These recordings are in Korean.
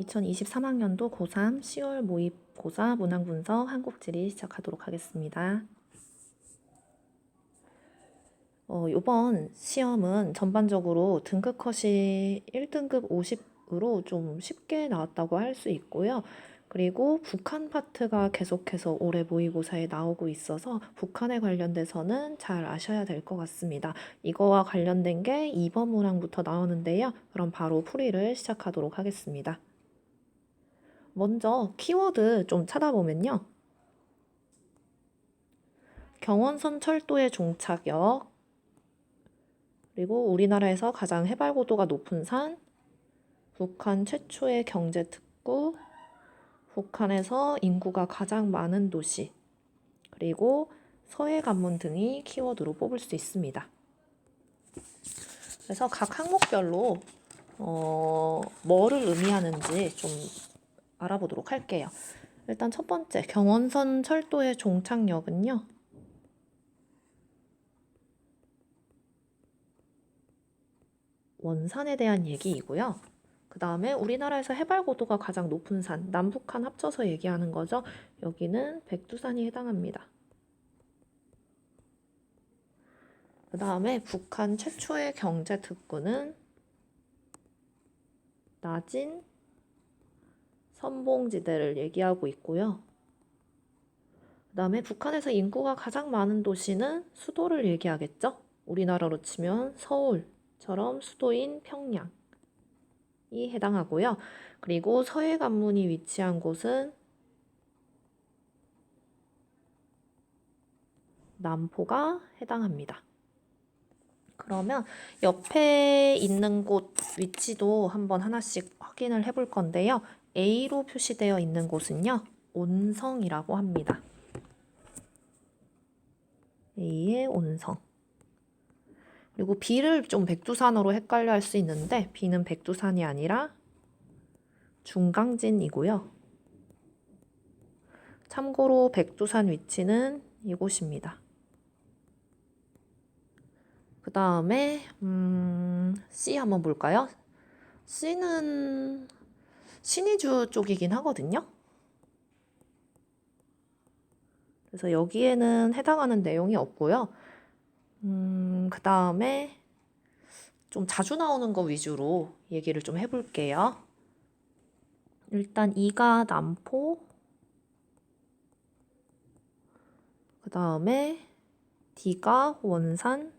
2023학년도 고3 10월 모의고사 문항분석 한국지리 시작하도록 하겠습니다. 이번 시험은 전반적으로 등급 컷이 1등급 50으로 좀 쉽게 나왔다고 할 수 있고요. 그리고 북한 파트가 계속해서 올해 모의고사에 나오고 있어서 북한에 관련돼서는 잘 아셔야 될 것 같습니다. 이거와 관련된 게 2번 문항부터 나오는데요. 그럼 바로 풀이를 시작하도록 하겠습니다. 먼저 키워드 좀 찾아보면요. 경원선 철도의 종착역, 그리고 우리나라에서 가장 해발고도가 높은 산, 북한 최초의 경제특구, 북한에서 인구가 가장 많은 도시, 그리고 서해관문 등이 키워드로 뽑을 수 있습니다. 그래서 각 항목별로 뭐를 의미하는지 좀 알아보도록 할게요. 일단 첫 번째, 경원선 철도의 종착역은요. 원산에 대한 얘기이고요. 그 다음에 우리나라에서 해발고도가 가장 높은 산, 남북한 합쳐서 얘기하는 거죠. 여기는 백두산이 해당합니다. 그 다음에 북한 최초의 경제특구는 낮은 선봉지대를 얘기하고 있고요. 그 다음에 북한에서 인구가 가장 많은 도시는 수도를 얘기하겠죠. 우리나라로 치면 서울처럼 수도인 평양이 해당하고요. 그리고 서해관문이 위치한 곳은 남포가 해당합니다. 그러면 옆에 있는 곳 위치도 한번 하나씩 확인을 해볼 건데요. A로 표시되어 있는 곳은요. 온성이라고 합니다. A의 온성. 그리고 B를 좀 백두산으로 헷갈려 할 수 있는데 B는 백두산이 아니라 중강진이고요. 참고로 백두산 위치는 이곳입니다. 그 다음에 C 한번 볼까요? C는 신의주 쪽이긴 하거든요. 그래서 여기에는 해당하는 내용이 없고요. 그 다음에 좀 자주 나오는 거 위주로 얘기를 좀 해볼게요. 일단 E가 남포, 그 다음에 D가 원산,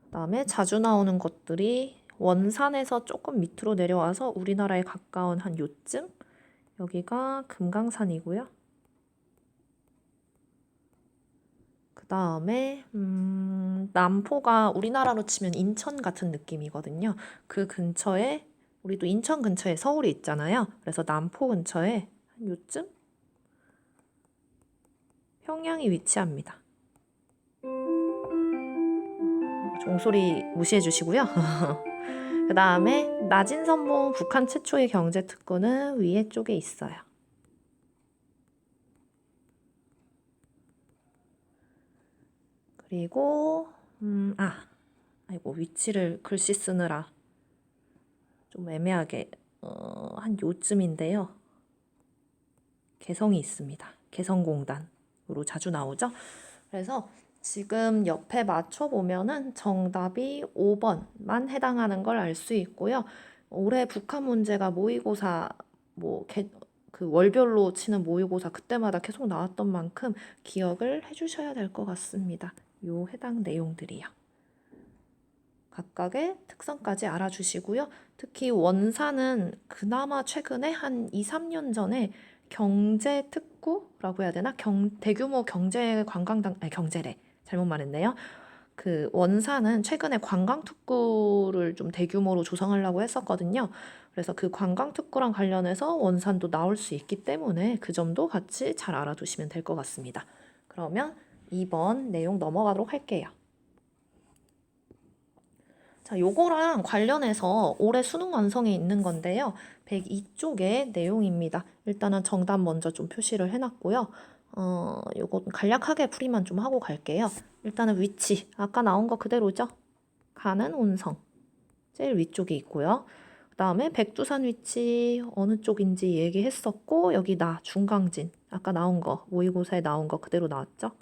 그 다음에 자주 나오는 것들이 원산에서 조금 밑으로 내려와서 우리나라에 가까운 한 요쯤, 여기가 금강산이고요. 그 다음에 남포가 우리나라로 치면 인천 같은 느낌이거든요. 그 근처에 우리도 인천 근처에 서울이 있잖아요. 그래서 남포 근처에 한 요쯤 평양이 위치합니다. 종소리 무시해 주시고요. 그 다음에 낮은 선봉 북한 최초의 경제특구는 위에 쪽에 있어요. 그리고 아이고 위치를 글씨 쓰느라 좀 애매하게 한 요쯤인데요. 개성이 있습니다. 개성공단으로 자주 나오죠. 그래서 지금 옆에 맞춰보면은 정답이 5번만 해당하는 걸 알 수 있고요. 올해 북한 문제가 모의고사 그 월별로 치는 모의고사 그때마다 계속 나왔던 만큼 기억을 해주셔야 될 것 같습니다. 요 해당 내용들이요. 각각의 특성까지 알아주시고요. 특히 원산은 그나마 최근에 한 2, 3년 전에 경제특구라고 해야 되나? 대규모 경제래. 잘못 말했네요. 그 원산은 최근에 관광특구를 좀 대규모로 조성하려고 했었거든요. 그래서 그 관광특구랑 관련해서 원산도 나올 수 있기 때문에 그 점도 같이 잘 알아두시면 될 것 같습니다. 그러면 2번 내용 넘어가도록 할게요. 자, 요거랑 관련해서 올해 수능 완성에 있는 건데요. 102쪽의 내용입니다. 일단은 정답 먼저 좀 표시를 해놨고요. 요거 간략하게 풀이만 좀 하고 갈게요. 일단은 위치, 아까 나온 거 그대로죠? 가는 온성, 제일 위쪽에 있고요. 그 다음에 백두산 위치 어느 쪽인지 얘기했었고, 여기 나 중강진 아까 나온 거, 모의고사에 나온 거 그대로 나왔죠.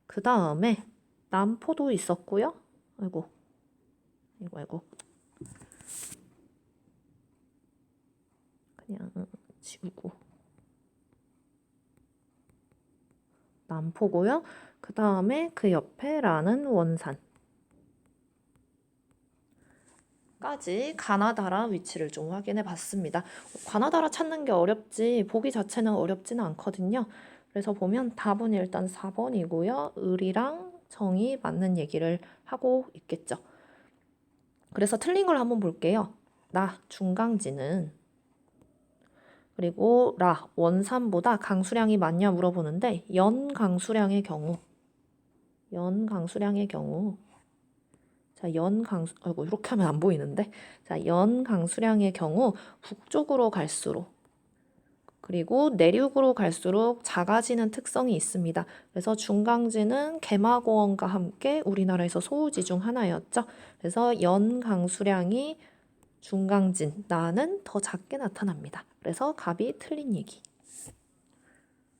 그 다음에 남포도 있었고요. 아이고 아이고 그냥 지우고 남포고요. 그 다음에 그 옆에 라는 원산 까지 가나다라 위치를 좀 확인해 봤습니다. 가나다라 찾는 게 어렵지 보기 자체는 어렵지는 않거든요. 그래서 보면 답은 일단 4번이고요. 을이랑 정이 맞는 얘기를 하고 있겠죠. 그래서 틀린 걸 한번 볼게요. 나 중강진은 그리고 라 원산보다 강수량이 많냐 물어보는데 연 강수량의 경우 자, 아이고, 이렇게 하면 안 보이는데. 자, 연 강수량의 경우 북쪽으로 갈수록 그리고 내륙으로 갈수록 작아지는 특성이 있습니다. 그래서 중강진은 개마고원과 함께 우리나라에서 소우지 중 하나였죠. 그래서 연 강수량이 중강진, 나는 더 작게 나타납니다. 그래서 갑이 틀린 얘기.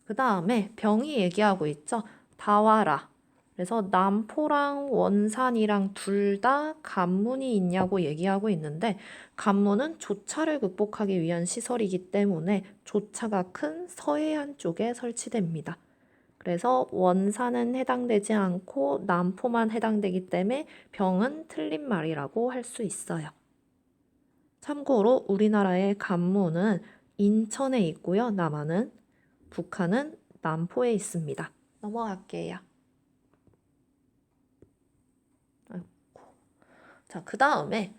그 다음에 병이 얘기하고 있죠. 다와라. 그래서 남포랑 원산이랑 둘 다 관문이 있냐고 얘기하고 있는데 관문은 조차를 극복하기 위한 시설이기 때문에 조차가 큰 서해안 쪽에 설치됩니다. 그래서 원산은 해당되지 않고 남포만 해당되기 때문에 병은 틀린 말이라고 할 수 있어요. 참고로 우리나라의 관문은 인천에 있고요. 남한은 북한은 남포에 있습니다. 넘어갈게요. 자, 그 다음에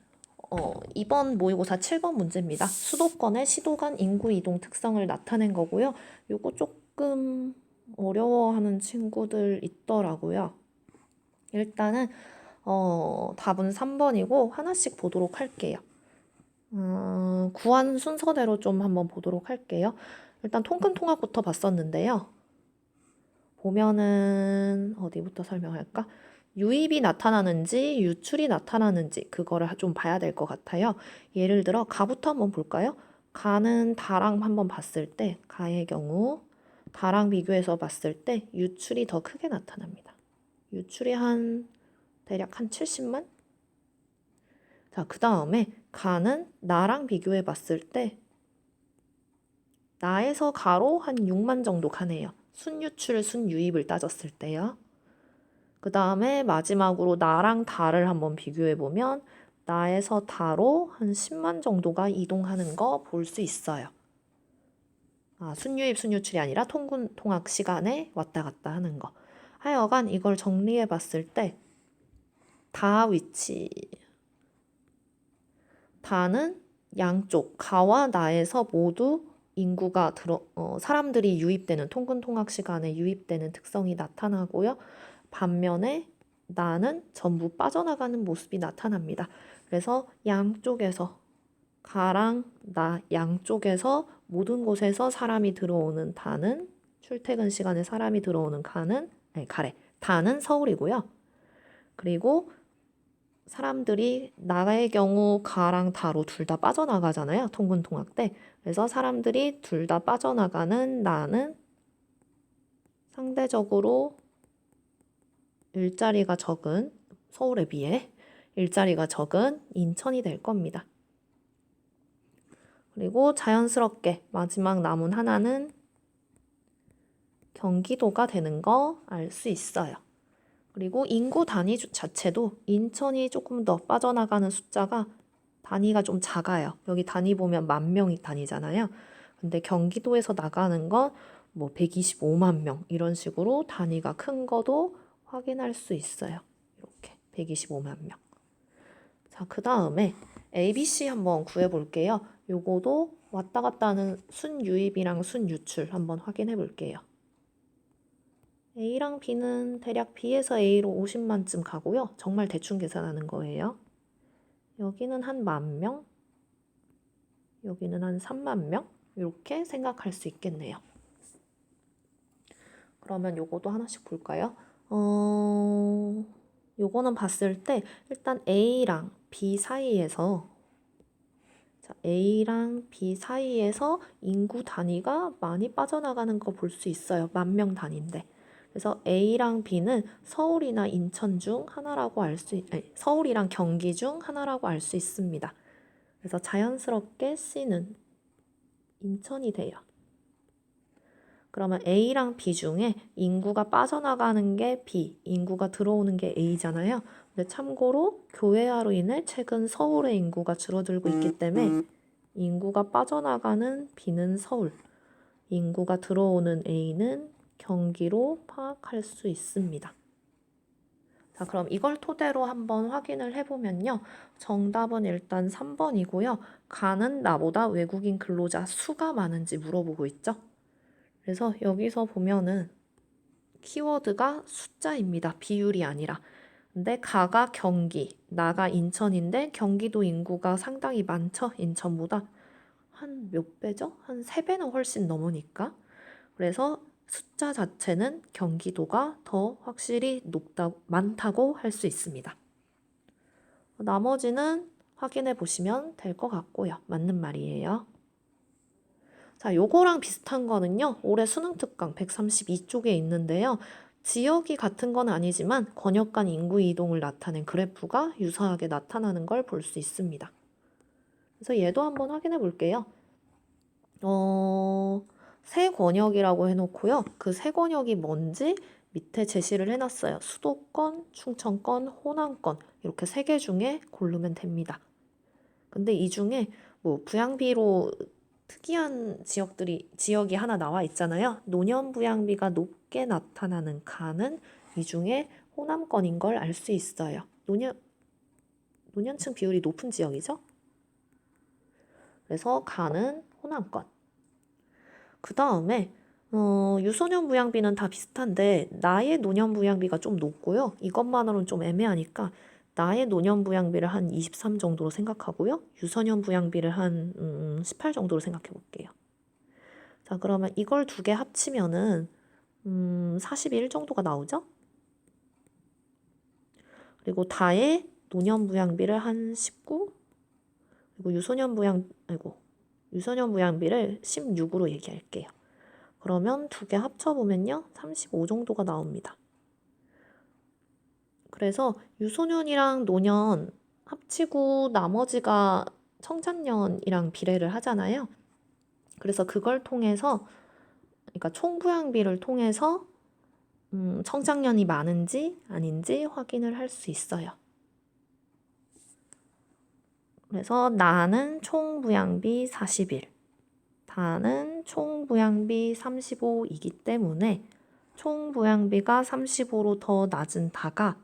이번 모의고사 7번 문제입니다. 수도권의 시도간 인구 이동 특성을 나타낸 거고요. 요거 조금 어려워하는 친구들 있더라고요. 일단은 답은 3번이고 하나씩 보도록 할게요. 구한 순서대로 좀 한번 보도록 할게요. 일단 통근통합부터 봤었는데요. 보면은 어디부터 설명할까? 유입이 나타나는지 유출이 나타나는지 그거를 좀 봐야 될 것 같아요. 예를 들어 가부터 한번 볼까요? 가는 다랑 한번 봤을 때 가의 경우 다랑 비교해서 봤을 때 유출이 더 크게 나타납니다. 유출이 대략 한 70만? 자, 그 다음에 가는 나랑 비교해 봤을 때 나에서 가로 한 6만 정도 가네요. 순유출, 순유입을 따졌을 때요. 그 다음에 마지막으로 나랑 다를 한번 비교해보면 나에서 다로 한 10만 정도가 이동하는 거 볼 수 있어요. 순유입, 순유출이 아니라 통학 시간에 왔다 갔다 하는 거. 하여간 이걸 정리해봤을 때 다 위치, 다는 양쪽, 가와 나에서 모두 인구가 사람들이 유입되는 통근통학 시간에 유입되는 특성이 나타나고요. 반면에 나는 전부 빠져나가는 모습이 나타납니다. 그래서 양쪽에서 가랑 나 양쪽에서 모든 곳에서 사람이 들어오는 다는 출퇴근 시간에 사람이 들어오는 다는 서울이고요. 그리고 사람들이 나의 경우 가랑 다로 둘 다 빠져나가잖아요. 통근통학 때. 그래서 사람들이 둘 다 빠져나가는 나는 상대적으로 일자리가 적은 서울에 비해 일자리가 적은 인천이 될 겁니다. 그리고 자연스럽게 마지막 남은 하나는 경기도가 되는 거 알 수 있어요. 그리고 인구 단위 자체도 인천이 조금 더 빠져나가는 숫자가 단위가 좀 작아요. 여기 단위 보면 10,000명이 단위잖아요. 근데 경기도에서 나가는 건 뭐 125만 명 이런 식으로 단위가 큰 거도 확인할 수 있어요. 이렇게 125만 명. 자, 그 다음에 ABC 한번 구해볼게요. 요거도 왔다 갔다 하는 순유입이랑 순유출 한번 확인해 볼게요. A랑 B는 대략 B에서 A로 50만쯤 가고요. 정말 대충 계산하는 거예요. 여기는 한 10,000명, 여기는 한 30,000명 이렇게 생각할 수 있겠네요. 그러면 요거도 하나씩 볼까요? 요거는 봤을 때 일단 A랑 B 사이에서 자, A랑 B 사이에서 인구 단위가 많이 빠져나가는 거 볼 수 있어요. 10,000명 단위인데. 그래서 A랑 B는 서울이나 인천 중 하나라고 서울이랑 경기 중 하나라고 알 수 있습니다. 그래서 자연스럽게 C는 인천이 돼요. 그러면 A랑 B 중에 인구가 빠져나가는 게 B, 인구가 들어오는 게 A잖아요. 근데 참고로 교회화로 인해 최근 서울의 인구가 줄어들고 있기 때문에 인구가 빠져나가는 B는 서울, 인구가 들어오는 A는 경기로 파악할 수 있습니다. 자, 그럼 이걸 토대로 한번 확인을 해보면요. 정답은 일단 3번이고요. 가는 나보다 외국인 근로자 수가 많은지 물어보고 있죠. 그래서 여기서 보면은 키워드가 숫자입니다. 비율이 아니라. 근데 가가 경기, 나가 인천인데 경기도 인구가 상당히 많죠. 인천보다. 한 몇 배죠? 한 3배는 훨씬 넘으니까. 그래서 숫자 자체는 경기도가 더 확실히 많다고 할 수 있습니다. 나머지는 확인해 보시면 될 것 같고요. 맞는 말이에요. 자, 요거랑 비슷한 거는요. 올해 수능 특강 132쪽에 있는데요. 지역이 같은 건 아니지만 권역 간 인구 이동을 나타낸 그래프가 유사하게 나타나는 걸 볼 수 있습니다. 그래서 얘도 한번 확인해 볼게요. 세 권역이라고 해놓고요. 그 세 권역이 뭔지 밑에 제시를 해놨어요. 수도권, 충청권, 호남권 이렇게 3개 중에 고르면 됩니다. 근데 이 중에 뭐 부양비로 특이한 지역이 하나 나와 있잖아요. 노년 부양비가 높게 나타나는 가는 이 중에 호남권인 걸 알 수 있어요. 노년층 비율이 높은 지역이죠. 그래서 가는 호남권. 그 다음에 유소년 부양비는 다 비슷한데 나의 노년 부양비가 좀 높고요. 이것만으로는 좀 애매하니까 나의 노년 부양비를 한 23 정도로 생각하고요. 유소년 부양비를 한 18 정도로 생각해 볼게요. 자, 그러면 이걸 두 개 합치면은 41 정도가 나오죠? 그리고 다의 노년 부양비를 한 19, 그리고 유소년 부양비를 16으로 얘기할게요. 그러면 두 개 합쳐보면요. 35 정도가 나옵니다. 그래서 유소년이랑 노년 합치고 나머지가 청장년이랑 비례를 하잖아요. 그래서 그걸 통해서, 그러니까 총부양비를 통해서 청장년이 많은지 아닌지 확인을 할 수 있어요. 그래서 나는 총부양비 41, 다는 총부양비 35이기 때문에 총부양비가 35로 더 낮은 다가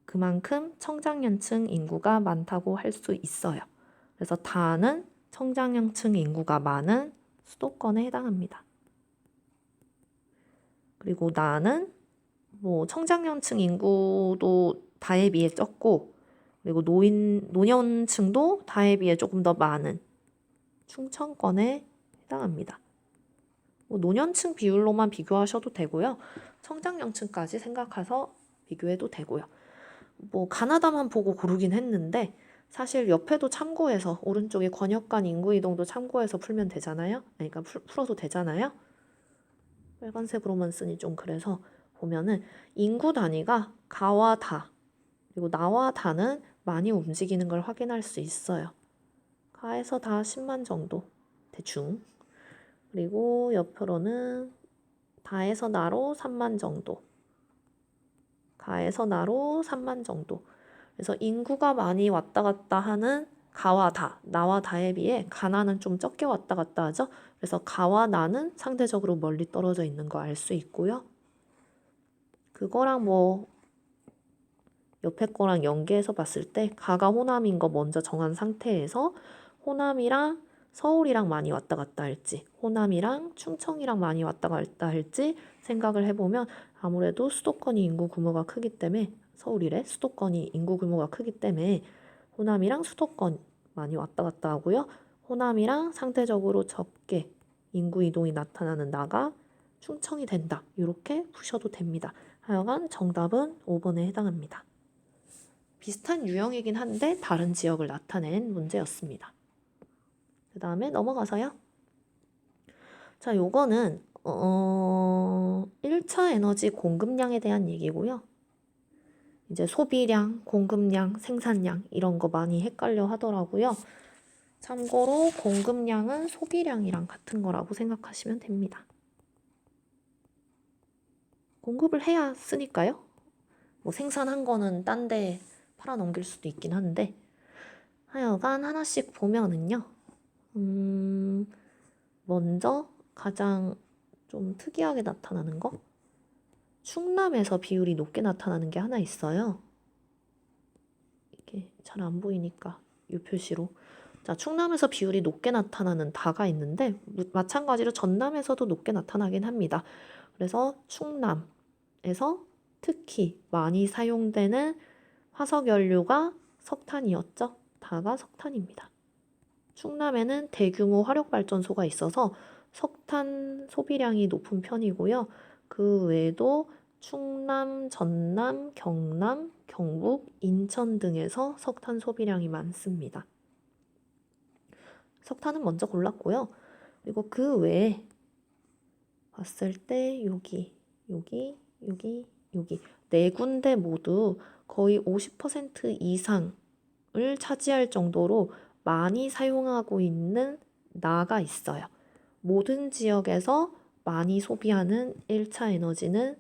그만큼 청장년층 인구가 많다고 할 수 있어요. 그래서 다는 청장년층 인구가 많은 수도권에 해당합니다. 그리고 나는 뭐 청장년층 인구도 다에 비해 적고 그리고 노년층도 다에 비해 조금 더 많은 충청권에 해당합니다. 뭐 노년층 비율로만 비교하셔도 되고요. 청장년층까지 생각해서 비교해도 되고요. 뭐 가나다만 보고 고르긴 했는데 사실 옆에도 참고해서 오른쪽에 권역 간 인구 이동도 참고해서 풀면 되잖아요. 그러니까 풀어도 되잖아요. 빨간색으로만 쓰니 좀 그래서 보면은 인구 단위가 가와 다 그리고 나와 다는 많이 움직이는 걸 확인할 수 있어요. 가에서 다 10만 정도 대충. 그리고 옆으로는 다에서 나로 3만 정도. 가에서 나로 3만 정도. 그래서 인구가 많이 왔다 갔다 하는 가와 다, 나와 다에 비해 가나는 좀 적게 왔다 갔다 하죠. 그래서 가와 나는 상대적으로 멀리 떨어져 있는 거 알 수 있고요. 그거랑 뭐 옆에 거랑 연계해서 봤을 때 가가 호남인 거 먼저 정한 상태에서 호남이랑 서울이랑 많이 왔다 갔다 할지 호남이랑 충청이랑 많이 왔다 갔다 할지 생각을 해보면 아무래도 수도권이 인구 규모가 크기 때문에 서울이래 수도권이 인구 규모가 크기 때문에 호남이랑 수도권 많이 왔다 갔다 하고요. 호남이랑 상대적으로 적게 인구 이동이 나타나는 나가 충청이 된다. 이렇게 푸셔도 됩니다. 하여간 정답은 5번에 해당합니다. 비슷한 유형이긴 한데 다른 지역을 나타낸 문제였습니다. 그 다음에 넘어가서요. 자, 요거는 1차 에너지 공급량에 대한 얘기고요. 이제 소비량, 공급량, 생산량 이런 거 많이 헷갈려 하더라고요. 참고로 공급량은 소비량이랑 같은 거라고 생각하시면 됩니다. 공급을 해야 쓰니까요. 뭐 생산한 거는 딴 데 팔아넘길 수도 있긴 한데 하여간 하나씩 보면은요. 먼저 가장 좀 특이하게 나타나는 거? 충남에서 비율이 높게 나타나는 게 하나 있어요. 이게 잘 안 보이니까 이 표시로. 자, 충남에서 비율이 높게 나타나는 다가 있는데 마찬가지로 전남에서도 높게 나타나긴 합니다. 그래서 충남에서 특히 많이 사용되는 화석연료가 석탄이었죠. 다가 석탄입니다. 충남에는 대규모 화력발전소가 있어서 석탄 소비량이 높은 편이고요. 그 외에도 충남, 전남, 경남, 경북, 인천 등에서 석탄 소비량이 많습니다. 석탄은 먼저 골랐고요. 그리고 그 외에 봤을 때 여기 네 군데 모두 거의 50% 이상을 차지할 정도로 많이 사용하고 있는 나가 있어요. 모든 지역에서 많이 소비하는 1차 에너지는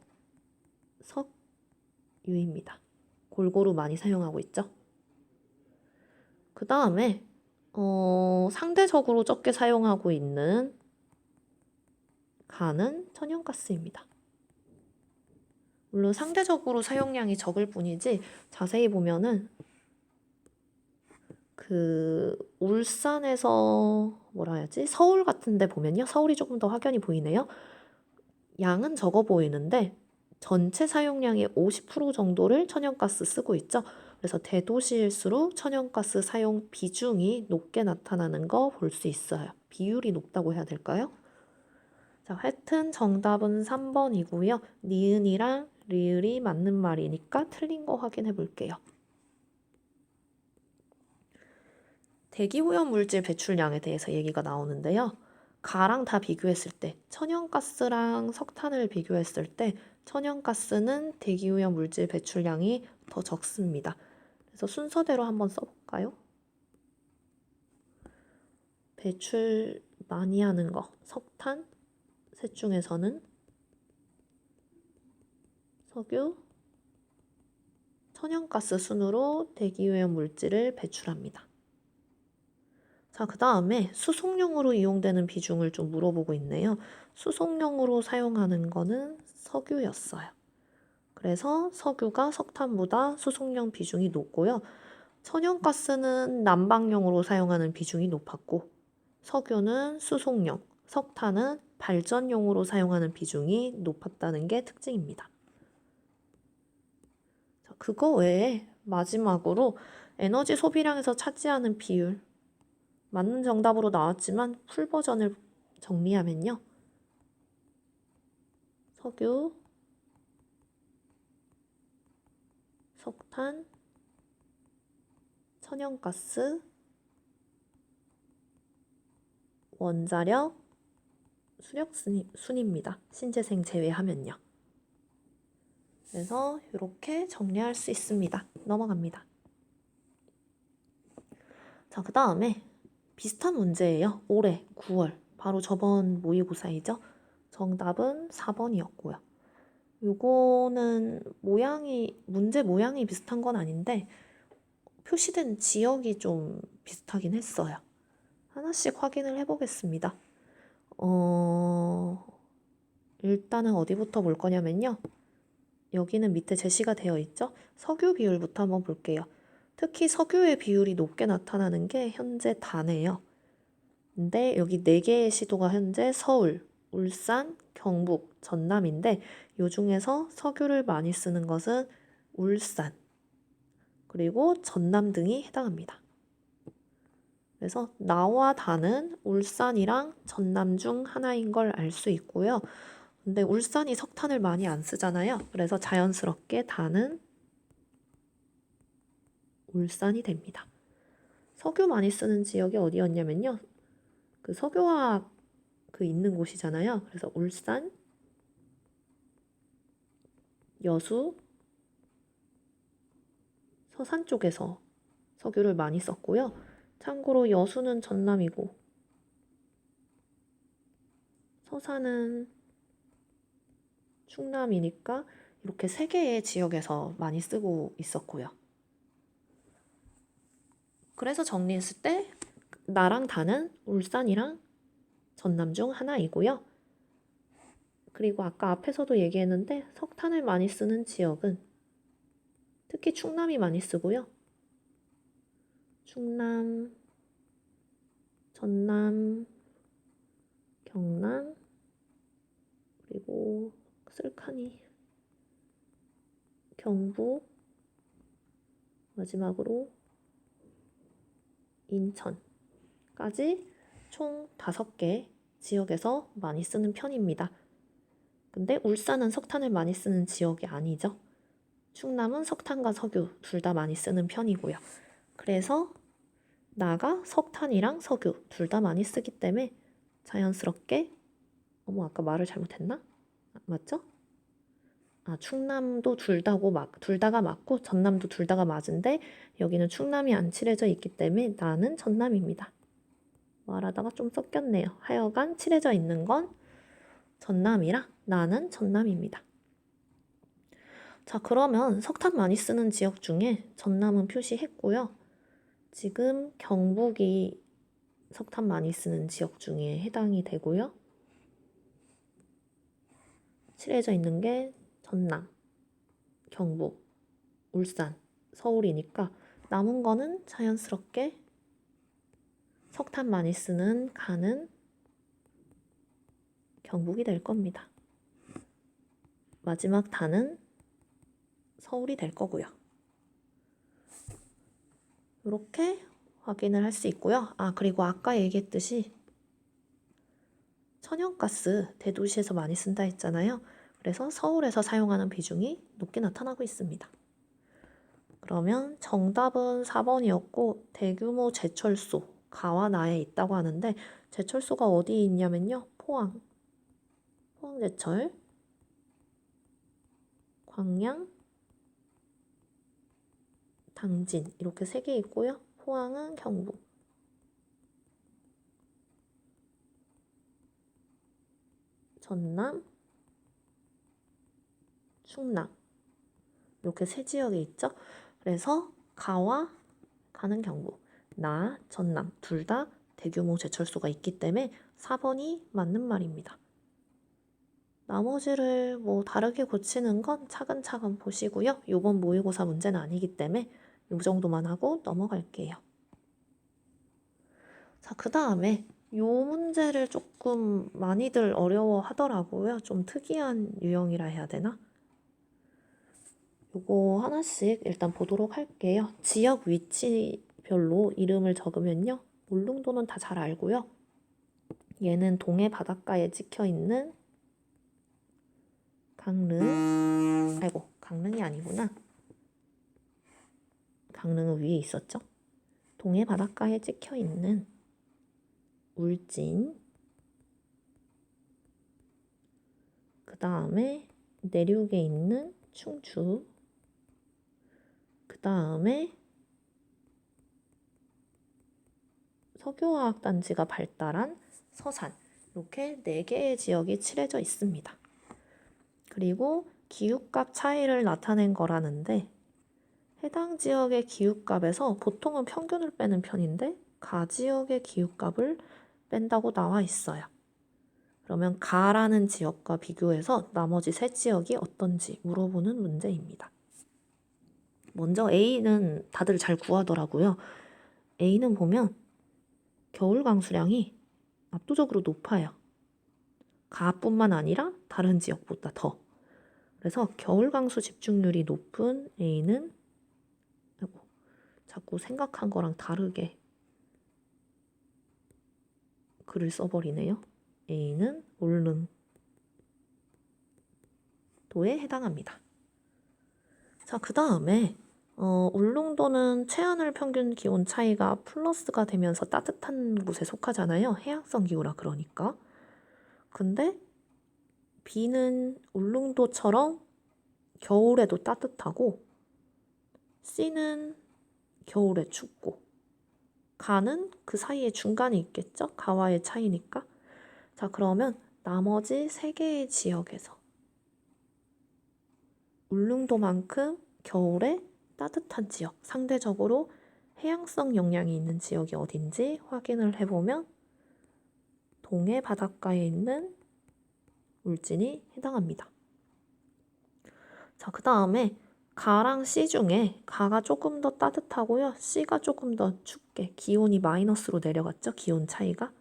석유입니다. 골고루 많이 사용하고 있죠. 그 다음에 상대적으로 적게 사용하고 있는 가는 천연가스입니다. 물론 상대적으로 사용량이 적을 뿐이지 자세히 보면은 그 울산에서 뭐라 해야지? 서울 같은 데 보면요. 서울이 조금 더 확연히 보이네요. 양은 적어 보이는데 전체 사용량의 50% 정도를 천연가스 쓰고 있죠. 그래서 대도시일수록 천연가스 사용 비중이 높게 나타나는 거 볼 수 있어요. 비율이 높다고 해야 될까요? 자, 하여튼 정답은 3번이고요. 니은이랑 리을이 맞는 말이니까 틀린 거 확인해 볼게요. 대기오염 물질 배출량에 대해서 얘기가 나오는데요. 가랑 다 비교했을 때 천연가스랑 석탄을 비교했을 때 천연가스는 대기오염 물질 배출량이 더 적습니다. 그래서 순서대로 한번 써볼까요? 배출 많이 하는 거 석탄, 셋 중에서는 석유, 천연가스 순으로 대기오염 물질을 배출합니다. 자, 그 다음에 수송용으로 이용되는 비중을 좀 물어보고 있네요. 수송용으로 사용하는 거는 석유였어요. 그래서 석유가 석탄보다 수송용 비중이 높고요. 천연가스는 난방용으로 사용하는 비중이 높았고 석유는 수송용, 석탄은 발전용으로 사용하는 비중이 높았다는 게 특징입니다. 자, 그거 외에 마지막으로 에너지 소비량에서 차지하는 비율 맞는 정답으로 나왔지만 풀 버전을 정리하면요. 석유, 석탄, 천연가스, 원자력, 수력순입니다. 신재생 제외하면요. 그래서 이렇게 정리할 수 있습니다. 넘어갑니다. 자, 그 다음에 비슷한 문제예요. 올해 9월, 바로 저번 모의고사이죠. 정답은 4번이었고요. 요거는 문제 모양이 비슷한 건 아닌데 표시된 지역이 좀 비슷하긴 했어요. 하나씩 확인을 해보겠습니다. 일단은 어디부터 볼 거냐면요. 여기는 밑에 제시가 되어 있죠. 석유 비율부터 한번 볼게요. 특히 석유의 비율이 높게 나타나는 게 현재 다네요. 근데 여기 4개의 시도가 현재 서울, 울산, 경북, 전남인데 요 중에서 석유를 많이 쓰는 것은 울산, 그리고 전남 등이 해당합니다. 그래서 나와 다는 울산이랑 전남 중 하나인 걸 알 수 있고요. 근데 울산이 석탄을 많이 안 쓰잖아요. 그래서 자연스럽게 다는 울산이 됩니다. 석유 많이 쓰는 지역이 어디였냐면요. 그 석유화학 그 있는 곳이잖아요. 그래서 울산, 여수, 서산 쪽에서 석유를 많이 썼고요. 참고로 여수는 전남이고 서산은 충남이니까 이렇게 세 개의 지역에서 많이 쓰고 있었고요. 그래서 정리했을 때 나랑 다는 울산이랑 전남 중 하나이고요. 그리고 아까 앞에서도 얘기했는데 석탄을 많이 쓰는 지역은 특히 충남이 많이 쓰고요. 충남, 전남, 경남, 그리고 쓸카니, 경북, 마지막으로 인천까지 총 5개 지역에서 많이 쓰는 편입니다. 근데 울산은 석탄을 많이 쓰는 지역이 아니죠. 충남은 석탄과 석유 둘 다 많이 쓰는 편이고요. 그래서 나가 석탄이랑 석유 둘 다 많이 쓰기 때문에 자연스럽게 아까 말을 잘못했나? 맞죠? 충남도 둘 다가 맞고 전남도 둘 다가 맞은데 여기는 충남이 안 칠해져 있기 때문에 나는 전남입니다. 말하다가 좀 섞였네요. 하여간 칠해져 있는 건 전남이라 나는 전남입니다. 자, 그러면 석탄 많이 쓰는 지역 중에 전남은 표시했고요. 지금 경북이 석탄 많이 쓰는 지역 중에 해당이 되고요. 칠해져 있는 게 전남, 경북, 울산, 서울이니까 남은 거는 자연스럽게 석탄 많이 쓰는 가는 경북이 될 겁니다. 마지막 다는 서울이 될 거고요. 이렇게 확인을 할 수 있고요. 그리고 아까 얘기했듯이 천연가스 대도시에서 많이 쓴다 했잖아요. 그래서 서울에서 사용하는 비중이 높게 나타나고 있습니다. 그러면 정답은 4번이었고 대규모 제철소, 가와 나에 있다고 하는데 제철소가 어디 있냐면요. 포항제철, 광양, 당진 이렇게 3개 있고요. 포항은 경북, 전남, 충남 이렇게 3지역이 있죠. 그래서 가와 가는 경북, 나, 전남 둘 다 대규모 제철소가 있기 때문에 4번이 맞는 말입니다. 나머지를 다르게 고치는 건 차근차근 보시고요. 이번 모의고사 문제는 아니기 때문에 이 정도만 하고 넘어갈게요. 자, 그 다음에 이 문제를 조금 많이들 어려워하더라고요. 좀 특이한 유형이라 해야 되나? 요거 하나씩 일단 보도록 할게요. 지역 위치별로 이름을 적으면요. 울릉도는 다 잘 알고요. 얘는 동해 바닷가에 찍혀있는 강릉이 아니구나. 강릉은 위에 있었죠. 동해 바닷가에 찍혀있는 울진, 그 다음에 내륙에 있는 충주, 그 다음에 석유화학단지가 발달한 서산, 이렇게 4개의 지역이 칠해져 있습니다. 그리고 기후값 차이를 나타낸 거라는데 해당 지역의 기후값에서 보통은 평균을 빼는 편인데 가 지역의 기후값을 뺀다고 나와 있어요. 그러면 가라는 지역과 비교해서 나머지 3지역이 어떤지 물어보는 문제입니다. 먼저 A는 다들 잘 구하더라고요. A는 보면 겨울 강수량이 압도적으로 높아요. 가뿐만 아니라 다른 지역보다 더. 그래서 겨울 강수 집중률이 높은 A는 자꾸 생각한 거랑 다르게 글을 써버리네요. A는 울릉도에 해당합니다. 자, 그 다음에 울릉도는 최하늘 평균 기온 차이가 플러스가 되면서 따뜻한 곳에 속하잖아요. 해양성 기후라 그러니까. 근데 B는 울릉도처럼 겨울에도 따뜻하고 C는 겨울에 춥고 가는 그 사이에 중간이 있겠죠? 가와의 차이니까. 자, 그러면 나머지 3개의 지역에서 울릉도만큼 겨울에 따뜻한 지역, 상대적으로 해양성 영향이 있는 지역이 어딘지 확인을 해보면 동해 바닷가에 있는 울진이 해당합니다. 자, 그 다음에 가랑 C 중에 가가 조금 더 따뜻하고요. C가 조금 더 춥게 기온이 마이너스로 내려갔죠. 기온 차이가.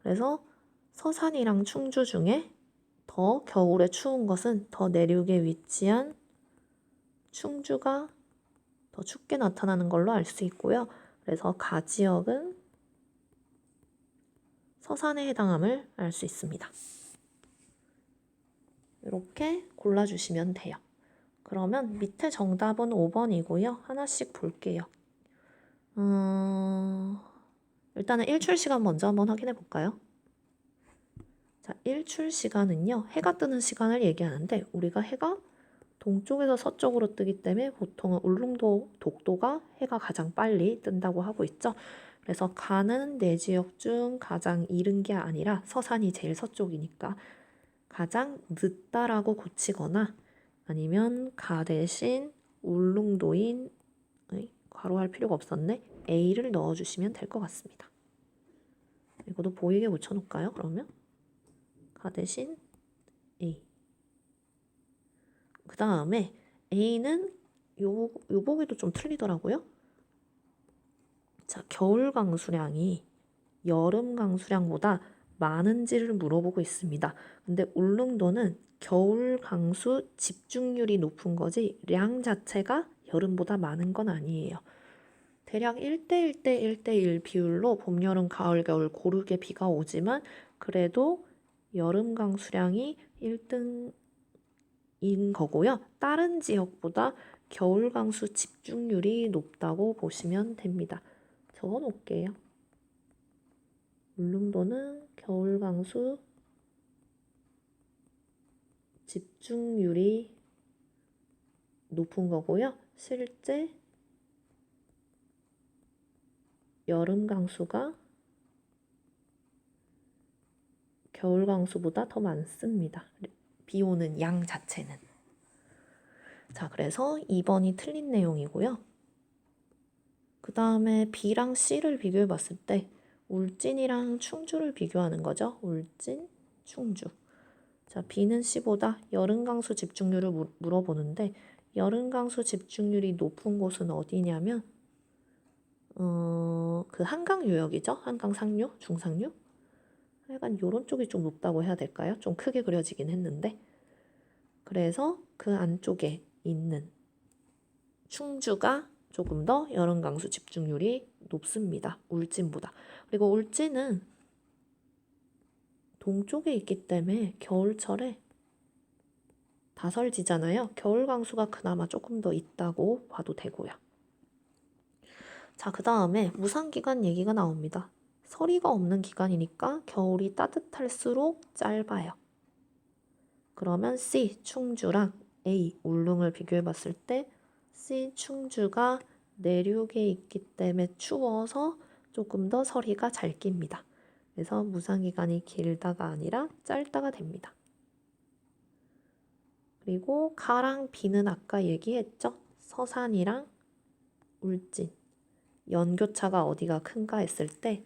그래서 서산이랑 충주 중에 더 겨울에 추운 것은 더 내륙에 위치한 충주가 더 춥게 나타나는 걸로 알 수 있고요. 그래서 가 지역은 서산에 해당함을 알 수 있습니다. 이렇게 골라주시면 돼요. 그러면 밑에 정답은 5번이고요. 하나씩 볼게요. 일단은 일출 시간 먼저 한번 확인해 볼까요? 자, 일출 시간은요. 해가 뜨는 시간을 얘기하는데 우리가 해가 동쪽에서 서쪽으로 뜨기 때문에 보통은 울릉도, 독도가 해가 가장 빨리 뜬다고 하고 있죠. 그래서 가는 4지역 중 가장 이른 게 아니라 서산이 제일 서쪽이니까 가장 늦다라고 고치거나 아니면 가 대신 울릉도인 괄호할 필요가 없었네. A를 넣어주시면 될 것 같습니다. 이것도 보이게 붙여놓을까요? 그러면 가 대신 A. 그 다음에 A는 요 보기도 좀 틀리더라고요. 자, 겨울 강수량이 여름 강수량보다 많은지를 물어보고 있습니다. 근데 울릉도는 겨울 강수 집중률이 높은 거지 량 자체가 여름보다 많은 건 아니에요. 대략 1대1대 1대1 비율로 봄, 여름, 가을, 겨울 고르게 비가 오지만 그래도 여름 강수량이 1등인 거고요. 다른 지역보다 겨울 강수 집중률이 높다고 보시면 됩니다. 적어 놓을게요. 울릉도는 겨울 강수 집중률이 높은 거고요. 실제 여름 강수가 겨울 강수보다 더 많습니다. 비 오는 양 자체는. 자, 그래서 2번이 틀린 내용이고요. 그 다음에 B랑 C를 비교해 봤을 때 울진이랑 충주를 비교하는 거죠. 울진, 충주. 자, B는 C보다 여름 강수 집중률을 물어보는데 여름 강수 집중률이 높은 곳은 어디냐면 그 한강 유역이죠. 한강 상류, 중상류. 약간 요런 쪽이 좀 높다고 해야 될까요? 좀 크게 그려지긴 했는데 그래서 그 안쪽에 있는 충주가 조금 더 여름 강수 집중률이 높습니다. 울진보다. 그리고 울진은 동쪽에 있기 때문에 겨울철에 다설지잖아요. 겨울 강수가 그나마 조금 더 있다고 봐도 되고요. 자, 그 다음에 무상기간 얘기가 나옵니다. 서리가 없는 기간이니까 겨울이 따뜻할수록 짧아요. 그러면 C, 충주랑 A, 울릉을 비교해 봤을 때 C, 충주가 내륙에 있기 때문에 추워서 조금 더 서리가 잘 깁니다. 그래서 무상기간이 길다가 아니라 짧다가 됩니다. 그리고 가랑 B는 아까 얘기했죠? 서산이랑 울진. 연교차가 어디가 큰가 했을 때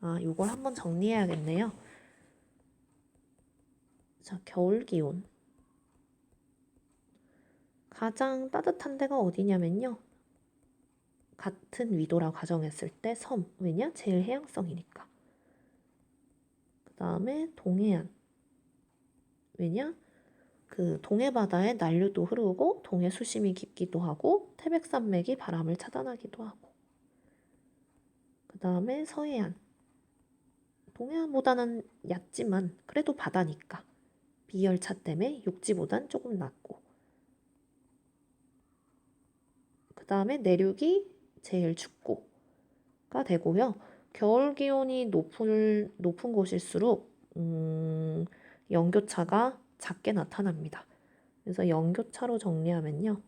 요걸 한번 정리해야겠네요. 자, 겨울 기온. 가장 따뜻한 데가 어디냐면요. 같은 위도라 가정했을 때 섬. 왜냐? 제일 해양성이니까. 그 다음에 동해안. 왜냐? 그 동해 바다에 난류도 흐르고 동해 수심이 깊기도 하고 태백산맥이 바람을 차단하기도 하고. 그 다음에 서해안. 동해안보다는 얕지만 그래도 바다니까. 비열차 때문에 육지보단 조금 낮고. 그 다음에 내륙이 제일 춥고가 되고요. 겨울 기온이 높은 곳일수록 연교차가 작게 나타납니다. 그래서 연교차로 정리하면요.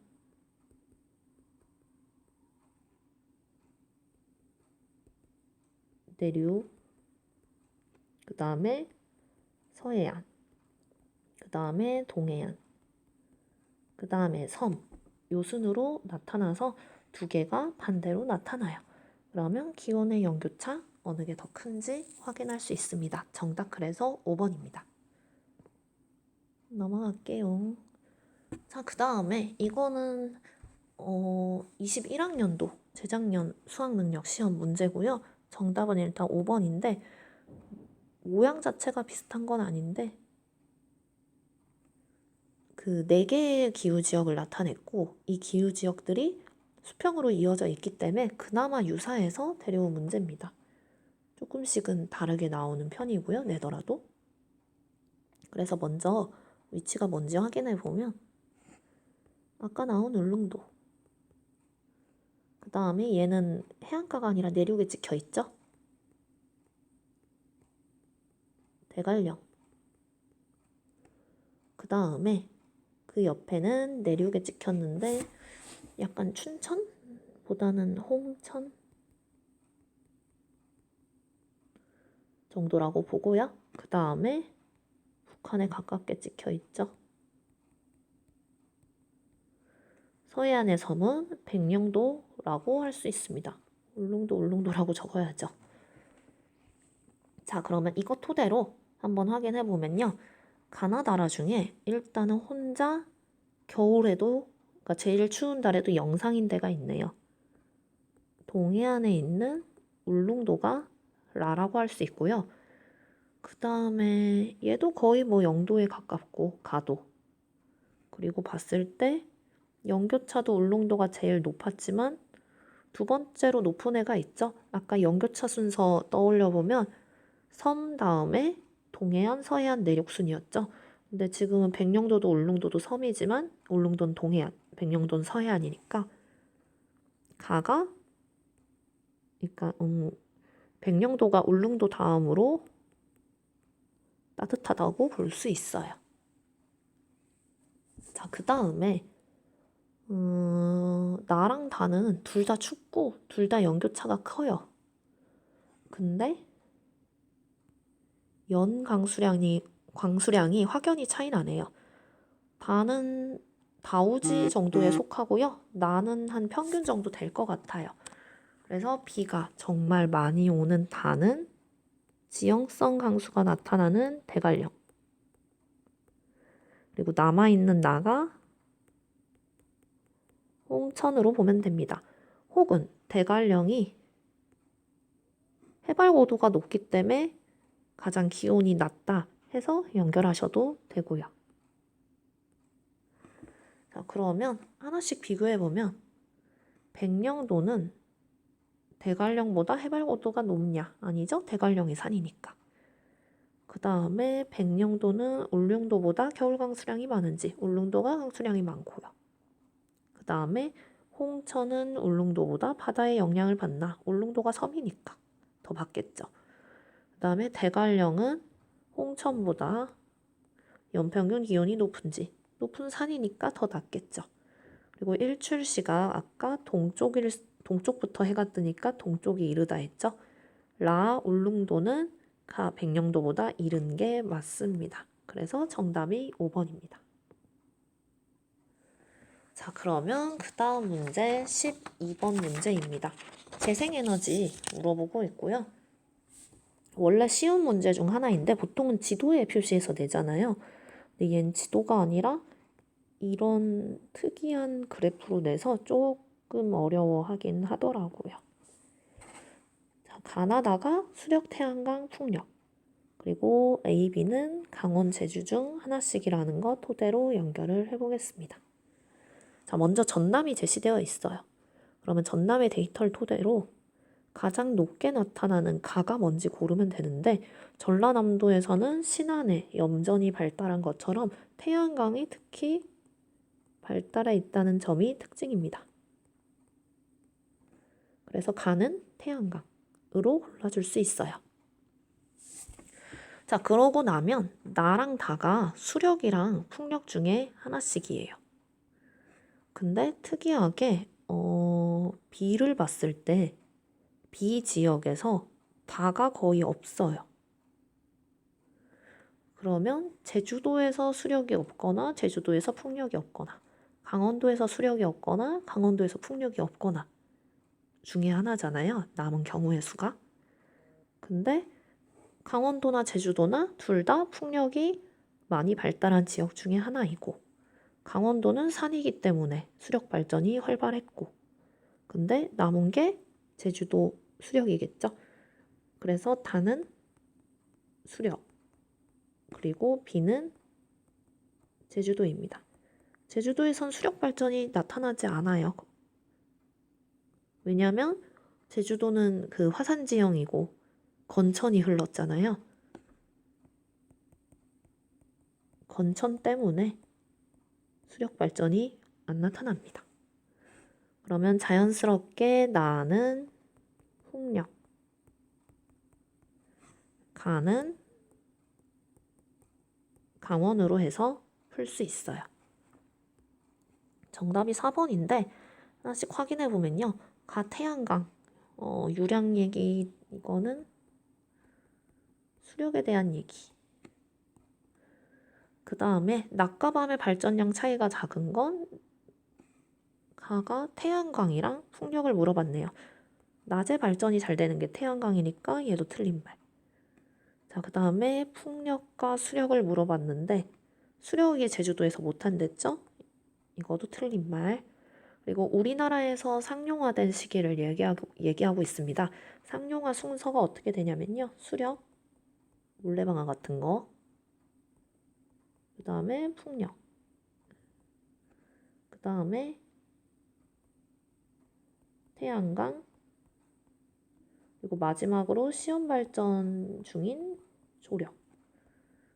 내륙, 그 다음에 서해안, 그 다음에 동해안, 그 다음에 섬, 요 순으로 나타나서 두 개가 반대로 나타나요. 그러면 기온의 연교차 어느 게 더 큰지 확인할 수 있습니다. 정답 그래서 5번입니다. 넘어갈게요. 자, 그 다음에 이거는 21학년도 재작년 수학능력 시험 문제고요. 정답은 일단 5번인데 모양 자체가 비슷한 건 아닌데 그 4개의 기후지역을 나타냈고 이 기후지역들이 수평으로 이어져 있기 때문에 그나마 유사해서 데려온 문제입니다. 조금씩은 다르게 나오는 편이고요. 내더라도. 그래서 먼저 위치가 뭔지 확인해 보면 아까 나온 울릉도, 그 다음에 얘는 해안가가 아니라 내륙에 찍혀 있죠. 대관령, 그 다음에 그 옆에는 내륙에 찍혔는데 약간 춘천보다는 홍천 정도라고 보고요. 그 다음에 북한에 가깝게 찍혀 있죠. 서해안의 섬은 백령도라고 할 수 있습니다. 울릉도라고 적어야죠. 자, 그러면 이거 토대로 한번 확인해 보면요. 가나다라 중에 일단은 혼자 겨울에도, 그러니까 제일 추운 달에도 영상인 데가 있네요. 동해안에 있는 울릉도가 라라고 할 수 있고요. 그 다음에 얘도 거의 뭐 0도에 가깝고 가도. 그리고 봤을 때 연교차도 울릉도가 제일 높았지만 두 번째로 높은 애가 있죠. 아까 연교차 순서 떠올려 보면 섬 다음에 동해안, 서해안, 내륙 순이었죠. 근데 지금은 백령도도 울릉도도 섬이지만 울릉도는 동해안, 백령도는 서해안이니까 가가 그러니까 백령도가 울릉도 다음으로 따뜻하다고 볼 수 있어요. 자, 그 다음에 나랑 다는 둘 다 춥고 둘 다 연교차가 커요. 근데 연 광수량이 확연히 차이 나네요. 다는 다우지 정도에 속하고요. 나는 한 평균 정도 될 것 같아요. 그래서 비가 정말 많이 오는 다는 지형성 강수가 나타나는 대관령. 그리고 남아있는 나가 홍천으로 보면 됩니다. 혹은 대관령이 해발 고도가 높기 때문에 가장 기온이 낮다 해서 연결하셔도 되고요. 자, 그러면 하나씩 비교해보면 백령도는 대관령보다 해발 고도가 높냐? 아니죠? 대관령이 산이니까. 그 다음에 백령도는 울릉도보다 겨울 강수량이 많은지 울릉도가 강수량이 많고요. 그 다음에 홍천은 울릉도보다 바다의 영향을 받나? 울릉도가 섬이니까 더 받겠죠. 그 다음에 대관령은 홍천보다 연평균 기온이 높은 산이니까 더 낮겠죠. 그리고 일출시가 아까 동쪽부터 해가 뜨니까 동쪽이 이르다 했죠. 울릉도는 백령도보다 이른 게 맞습니다. 그래서 정답이 5번입니다. 자, 그러면 그 다음 문제 12번 문제입니다. 재생에너지 물어보고 있고요. 원래 쉬운 문제 중 하나인데 보통은 지도에 표시해서 내잖아요. 근데 얘는 지도가 아니라 이런 특이한 그래프로 내서 조금 어려워하긴 하더라고요. 자, 가나다가 수력 태양광 풍력, 그리고 A, B는 강원, 제주 중 하나씩이라는 거 토대로 연결을 해보겠습니다. 자, 먼저 전남이 제시되어 있어요. 그러면 전남의 데이터를 토대로 가장 높게 나타나는 가가 뭔지 고르면 되는데 전라남도에서는 신안에 염전이 발달한 것처럼 태양광이 특히 발달해 있다는 점이 특징입니다. 그래서 가는 태양광으로 골라줄 수 있어요. 자, 그러고 나면 나랑 다가 수력이랑 풍력 중에 하나씩이에요. 근데 특이하게 B를 봤을 때 B 지역에서 다가 거의 없어요. 그러면 제주도에서 수력이 없거나 제주도에서 풍력이 없거나 강원도에서 수력이 없거나 강원도에서 풍력이 없거나 중에 하나잖아요. 남은 경우의 수가. 근데 강원도나 제주도나 둘 다 풍력이 많이 발달한 지역 중에 하나이고 강원도는 산이기 때문에 수력 발전이 활발했고 근데 남은 게 제주도 수력이겠죠. 그래서 다는 수력 그리고 B는 제주도입니다. 제주도에선 수력 발전이 나타나지 않아요. 왜냐하면 제주도는 그 화산 지형이고 건천이 흘렀잖아요. 건천 때문에 수력 발전이 안 나타납니다. 그러면 자연스럽게 나는 풍력, 가는 강원으로 해서 풀 수 있어요. 정답이 4번인데 하나씩 확인해 보면요. 가 태양광, 유량 얘기 이거는 수력에 대한 얘기. 그 다음에 낮과 밤의 발전량 차이가 작은 건 가가 태양광이랑 풍력을 물어봤네요. 낮에 발전이 잘 되는 게 태양광이니까 얘도 틀린 말. 자, 그 다음에 풍력과 수력을 물어봤는데 수력이 제주도에서 못한댔죠? 이것도 틀린 말. 그리고 우리나라에서 상용화된 시기를 얘기하고 있습니다. 상용화 순서가 어떻게 되냐면요. 수력, 물레방아 같은 거. 그 다음에 풍력. 그 다음에 태양광. 그리고 마지막으로 시험 발전 중인 조력.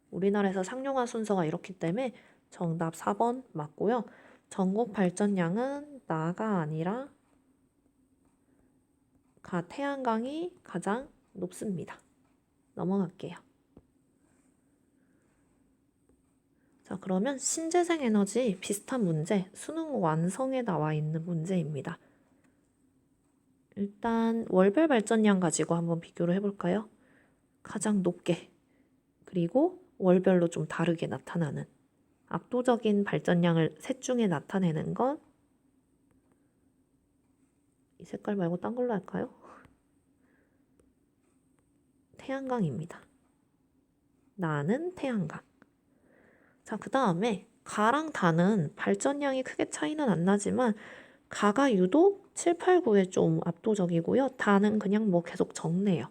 우리나라에서 상용화 순서가 이렇기 때문에 정답 4번 맞고요. 전국 발전량은 나가 아니라 가 태양광이 가장 높습니다. 넘어갈게요. 자, 그러면 신재생 에너지 비슷한 문제, 수능 완성에 나와 있는 문제입니다. 일단 월별 발전량 가지고 한번 비교를 해볼까요? 가장 높게, 그리고 월별로 좀 다르게 나타나는 압도적인 발전량을 셋 중에 나타내는 건 이 색깔 말고 딴 걸로 할까요? 태양광입니다. 나는 태양광. 자, 그 다음에 가랑 다는 발전량이 크게 차이는 안 나지만 가가 유독 7, 8, 9에 좀 압도적이고요. 다는 그냥 뭐 계속 적네요.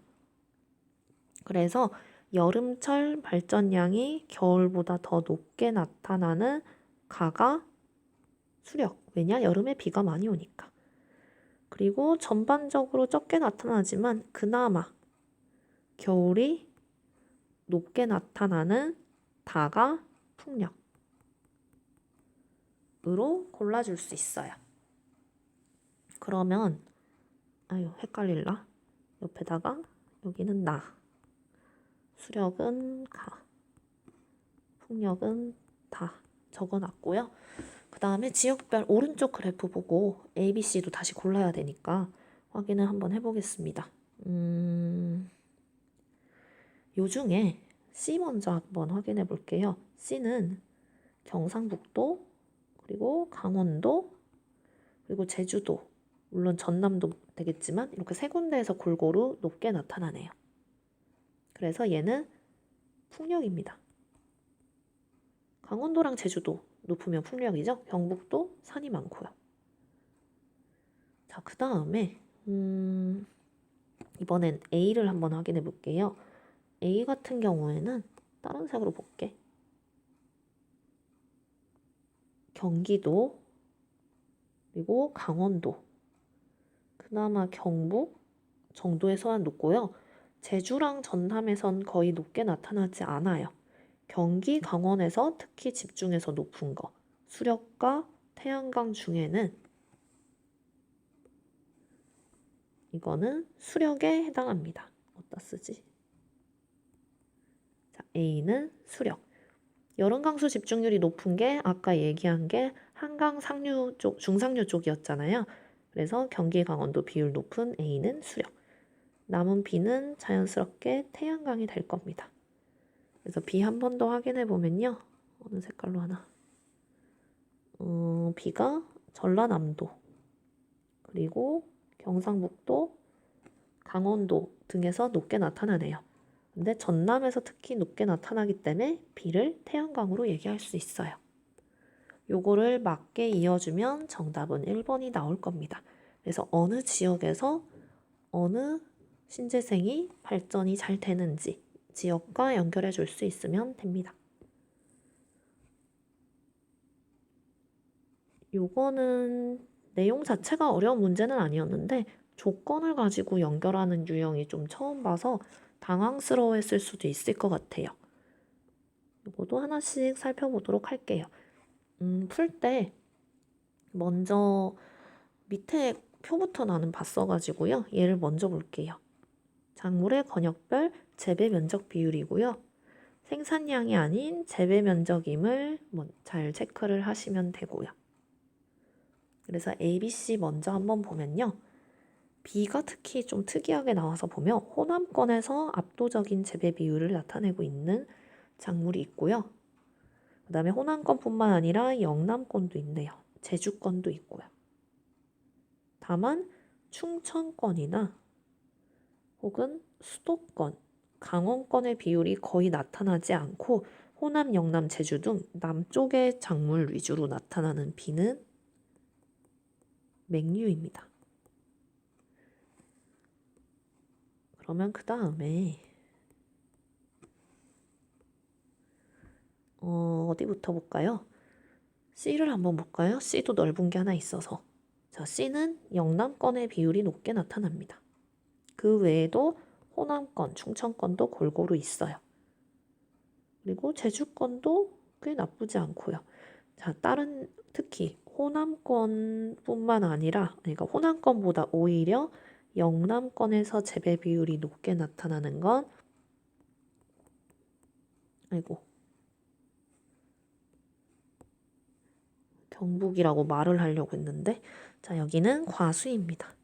그래서 여름철 발전량이 겨울보다 더 높게 나타나는 가가 수력. 왜냐? 여름에 비가 많이 오니까. 그리고 전반적으로 적게 나타나지만 그나마 겨울이 높게 나타나는 다가 풍력으로 골라줄 수 있어요. 그러면 아유 헷갈릴라. 옆에다가 여기는 나, 수력은 가, 풍력은 다 적어놨고요. 그 다음에 지역별 오른쪽 그래프 보고 A, B, C도 다시 골라야 되니까 확인을 한번 해보겠습니다. 요 중에 C 먼저 한번 확인해 볼게요. C는 경상북도, 그리고 강원도, 그리고 제주도, 물론 전남도 되겠지만 이렇게 세 군데에서 골고루 높게 나타나네요. 그래서 얘는 풍력입니다. 강원도랑 제주도 높으면 풍력이죠. 경북도 산이 많고요. 자, 그 다음에 이번엔 A를 한번 확인해 볼게요. A 같은 경우에는 다른 색으로 볼게. 경기도, 그리고 강원도, 그나마 경북 정도에서만 높고요. 제주랑 전남에선 거의 높게 나타나지 않아요. 경기, 강원에서 특히 집중해서 높은 거. 수력과 태양광 중에는 이거는 수력에 해당합니다. 어디다 쓰지? 자, A는 수력. 여름강수 집중률이 높은 게 아까 얘기한 게 한강 상류 쪽, 중상류 쪽이었잖아요. 그래서 경기 강원도 비율 높은 A는 수력. 남은 B는 자연스럽게 태양광이 될 겁니다. 그래서 B 한 번 더 확인해 보면요. 어느 색깔로 하나? B가 전라남도, 그리고 경상북도, 강원도 등에서 높게 나타나네요. 근데 전남에서 특히 높게 나타나기 때문에 B를 태양광으로 얘기할 수 있어요. 요거를 맞게 이어주면 정답은 1번이 나올 겁니다. 그래서 어느 지역에서 어느 신재생이 발전이 잘 되는지 지역과 연결해 줄 수 있으면 됩니다. 요거는 내용 자체가 어려운 문제는 아니었는데 조건을 가지고 연결하는 유형이 좀 처음 봐서 당황스러워했을 수도 있을 것 같아요. 요것도 하나씩 살펴보도록 할게요. 풀 때 먼저 밑에 표부터 나는 봤어가지고요. 얘를 먼저 볼게요. 작물의 권역별 재배 면적 비율이고요. 생산량이 아닌 재배 면적임을 잘 체크를 하시면 되고요. 그래서 A, B, C 먼저 한번 보면요. B가 특히 좀 특이하게 나와서 보면 호남권에서 압도적인 재배 비율을 나타내고 있는 작물이 있고요. 그 다음에 호남권뿐만 아니라 영남권도 있네요. 제주권도 있고요. 다만 충청권이나 혹은 수도권, 강원권의 비율이 거의 나타나지 않고 호남, 영남, 제주 등 남쪽의 작물 위주로 나타나는 B는 맹류입니다. 그러면 그 다음에 어디부터 볼까요? C를 한번 볼까요? C도 넓은 게 하나 있어서. 자, C는 영남권의 비율이 높게 나타납니다. 그 외에도 호남권, 충청권도 골고루 있어요. 그리고 제주권도 꽤 나쁘지 않고요. 자, 다른 특히 호남권뿐만 아니라, 그러니까 호남권보다 오히려 영남권에서 재배 비율이 높게 나타나는 건 경북이라고 말을 하려고 했는데, 자, 여기는 과수입니다.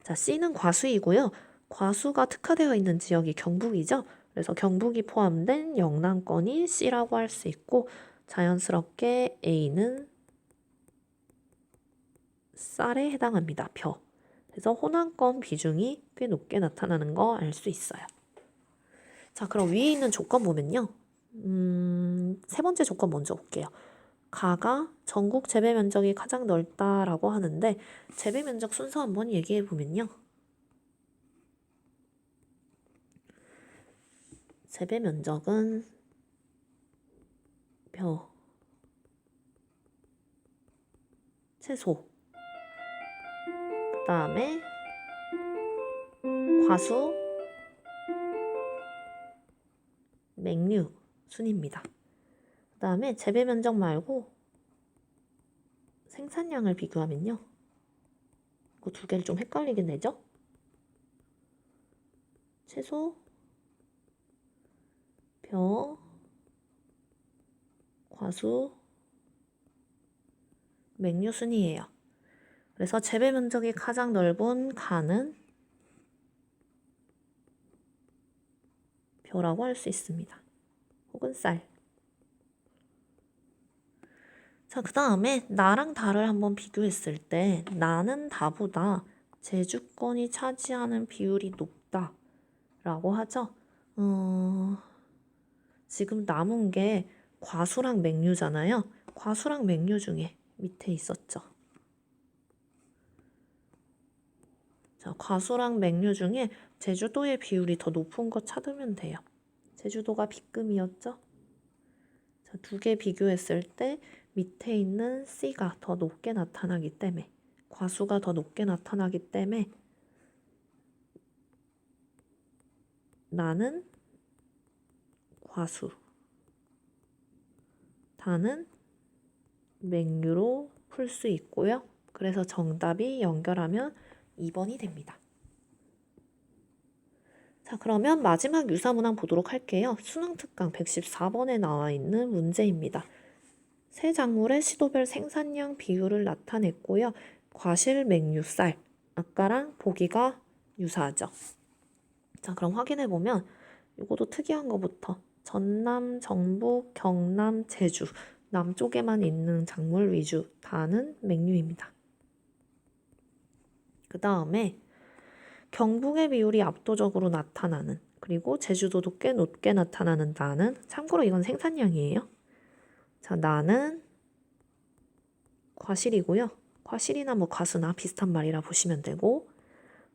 자, C는 과수이고요. 과수가 특화되어 있는 지역이 경북이죠. 그래서 경북이 포함된 영남권이 C라고 할 수 있고, 자연스럽게 A는 쌀에 해당합니다. 벼. 그래서 호남권 비중이 꽤 높게 나타나는 거 알 수 있어요. 자, 그럼 위에 있는 조건 보면요. 세 번째 조건 먼저 볼게요. 가가 전국 재배 면적이 가장 넓다라고 하는데 재배 면적 순서 한번 얘기해 보면요. 재배 면적은 벼, 채소, 그 다음에 과수, 맹류 순입니다. 그 다음에 재배 면적 말고 생산량을 비교하면요. 그 두 개를 좀 헷갈리게 되죠? 채소, 벼, 과수, 맹류 순이에요. 그래서 재배 면적이 가장 넓은 가는 벼라고 할 수 있습니다. 혹은 쌀. 자, 그 다음에 나랑 다를 한번 비교했을 때 나는 다보다 제주권이 차지하는 비율이 높다라고 하죠. 지금 남은 게 과수랑 맹류잖아요. 과수랑 맹류 중에 밑에 있었죠. 자, 과수랑 맹류 중에 제주도의 비율이 더 높은 거 찾으면 돼요. 제주도가 B급이었죠. 자, 두 개 비교했을 때 밑에 있는 C가 더 높게 나타나기 때문에 과수가 더 높게 나타나기 때문에 나는 과수, 다는 맹류로 풀 수 있고요. 그래서 정답이 연결하면 2번이 됩니다. 자, 그러면 마지막 유사문항 보도록 할게요. 수능 특강 114번에 나와 있는 문제입니다. 세 작물의 시도별 생산량 비율을 나타냈고요. 과실, 맹류, 쌀. 아까랑 보기가 유사하죠. 자, 그럼 확인해 보면 이것도 특이한 거부터 전남, 전북, 경남, 제주 남쪽에만 있는 작물 위주 다는 맹류입니다. 그 다음에 경북의 비율이 압도적으로 나타나는, 그리고 제주도도 꽤 높게 나타나는 나는, 참고로 이건 생산량이에요. 자, 나는 과실이고요. 과실이나 뭐 과수나 비슷한 말이라 보시면 되고,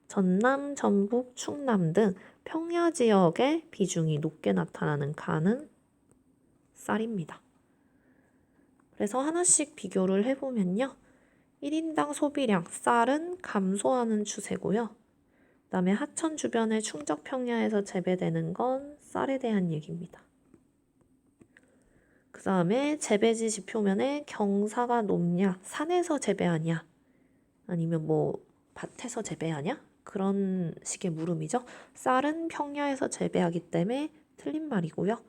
전남, 전북, 충남 등 평야 지역의 비중이 높게 나타나는 가는 쌀입니다. 그래서 하나씩 비교를 해보면요. 1인당 소비량, 쌀은 감소하는 추세고요. 그 다음에 하천 주변의 충적 평야에서 재배되는 건 쌀에 대한 얘기입니다. 그 다음에 재배지 지표면에 경사가 높냐, 산에서 재배하냐, 아니면 뭐 밭에서 재배하냐? 그런 식의 물음이죠. 쌀은 평야에서 재배하기 때문에 틀린 말이고요.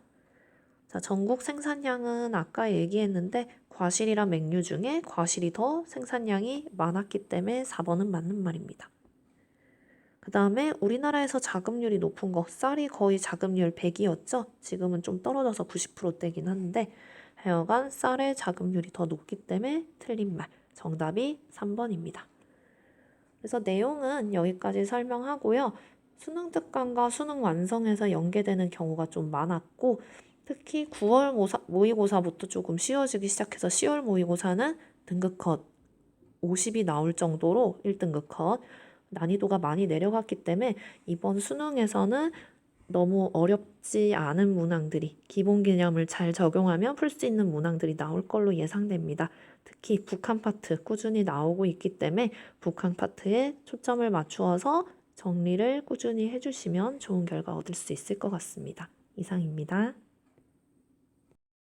자, 전국 생산량은 아까 얘기했는데 과실이랑 맹류 중에 과실이 더 생산량이 많았기 때문에 4번은 맞는 말입니다. 그 다음에 우리나라에서 자급률이 높은 거, 쌀이 거의 자급률 100이었죠. 지금은 좀 떨어져서 90%대긴 한데 하여간 쌀의 자급률이 더 높기 때문에 틀린 말. 정답이 3번입니다. 그래서 내용은 여기까지 설명하고요. 수능 특강과 수능 완성에서 연계되는 경우가 좀 많았고, 특히 9월 모의고사부터 조금 쉬워지기 시작해서 10월 모의고사는 등급 컷 50이 나올 정도로 1등급 컷 난이도가 많이 내려갔기 때문에 이번 수능에서는 너무 어렵지 않은 문항들이, 기본 개념을 잘 적용하면 풀 수 있는 문항들이 나올 걸로 예상됩니다. 특히 북한 파트 꾸준히 나오고 있기 때문에 북한 파트에 초점을 맞추어서 정리를 꾸준히 해주시면 좋은 결과 얻을 수 있을 것 같습니다. 이상입니다.